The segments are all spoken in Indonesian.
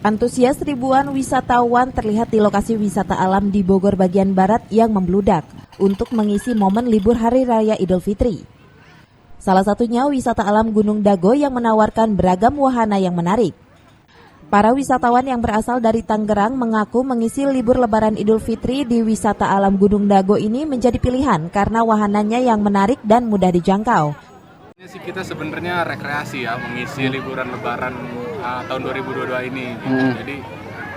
Antusias ribuan wisatawan terlihat di lokasi wisata alam di Bogor bagian barat yang membludak untuk mengisi momen libur Hari Raya Idul Fitri. Salah satunya wisata alam Gunung Dago yang menawarkan beragam wahana yang menarik. Para wisatawan yang berasal dari Tangerang mengaku mengisi libur Lebaran Idul Fitri di wisata alam Gunung Dago ini menjadi pilihan karena wahananya yang menarik dan mudah dijangkau. Ini sih kita sebenarnya rekreasi ya, mengisi liburan Lebaran tahun 2022 ini. Gitu. Jadi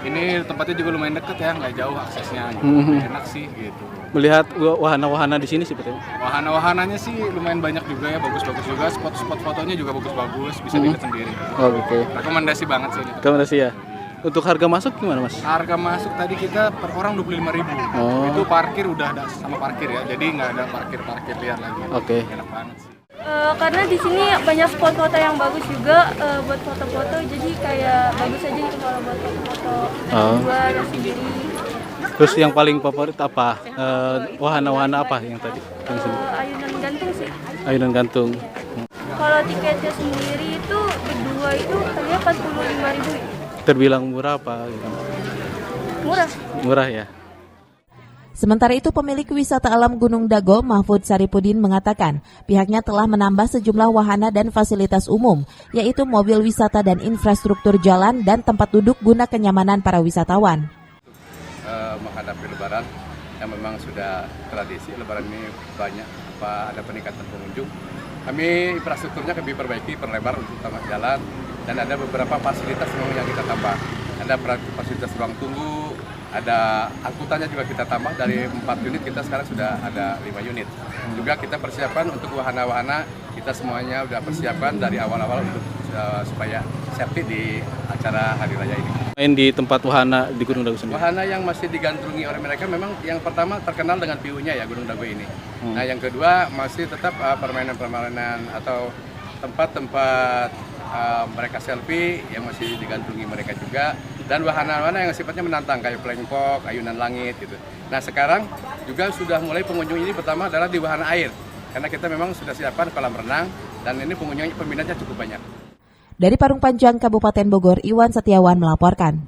ini tempatnya juga lumayan dekat ya, nggak jauh aksesnya. Gitu. Enak sih gitu. Melihat wahana-wahana di sini sih betul. Wahana-wahananya sih lumayan banyak juga ya, bagus-bagus juga. Spot-spot fotonya juga bagus-bagus, bisa dilihat sendiri. Oh, oke. Rekomendasi banget sih. Gitu. Rekomendasi ya. Untuk harga masuk gimana, Mas? Harga masuk tadi kita per orang 25.000. Oh. Itu parkir udah ada sama parkir ya, jadi nggak ada parkir liar lagi. Oke. Enak banget sih. Karena di sini banyak spot foto yang bagus juga buat foto-foto, jadi kayak bagus aja gitu kalau buat foto-foto berdua dan sendiri. Terus yang paling favorit apa? Wahana-wahana apa yang tadi? Ayunan gantung sih. Ayunan gantung. Kalau tiketnya sendiri itu berdua itu harganya 45.000. Terbilang murah apa? Murah. Murah ya. Sementara itu pemilik wisata alam Gunung Dago, Mahfud Saripudin mengatakan pihaknya telah menambah sejumlah wahana dan fasilitas umum, yaitu mobil wisata dan infrastruktur jalan dan tempat duduk guna kenyamanan para wisatawan. Menghadapi Lebaran yang memang sudah tradisi, Lebaran ini banyak ada peningkatan pengunjung. Kami infrastrukturnya kami perbaiki, perlebar untuk tamat jalan, dan ada beberapa fasilitas yang kita tambah. Ada fasilitas ruang tunggu, ada angkutannya juga kita tambah, dari 4 unit kita sekarang sudah ada 5 unit. Juga kita persiapan untuk wahana-wahana, kita semuanya sudah persiapan dari awal-awal untuk supaya safety di acara Hari Raya ini. Main di tempat wahana di Gunung Dago sendiri. Wahana yang masih digandrungi oleh mereka memang yang pertama terkenal dengan view-nya ya Gunung Dago ini. Nah yang kedua masih tetap permainan-permainan atau tempat-tempat mereka selfie yang masih digandrungi mereka juga, dan wahana-wahana yang sifatnya menantang kayak plengpok, ayunan langit gitu. Nah sekarang juga sudah mulai pengunjung ini pertama adalah di wahana air, karena kita memang sudah siapkan kolam renang dan ini pengunjung peminatnya cukup banyak. Dari Parung Panjang, Kabupaten Bogor, Iwan Setiawan melaporkan.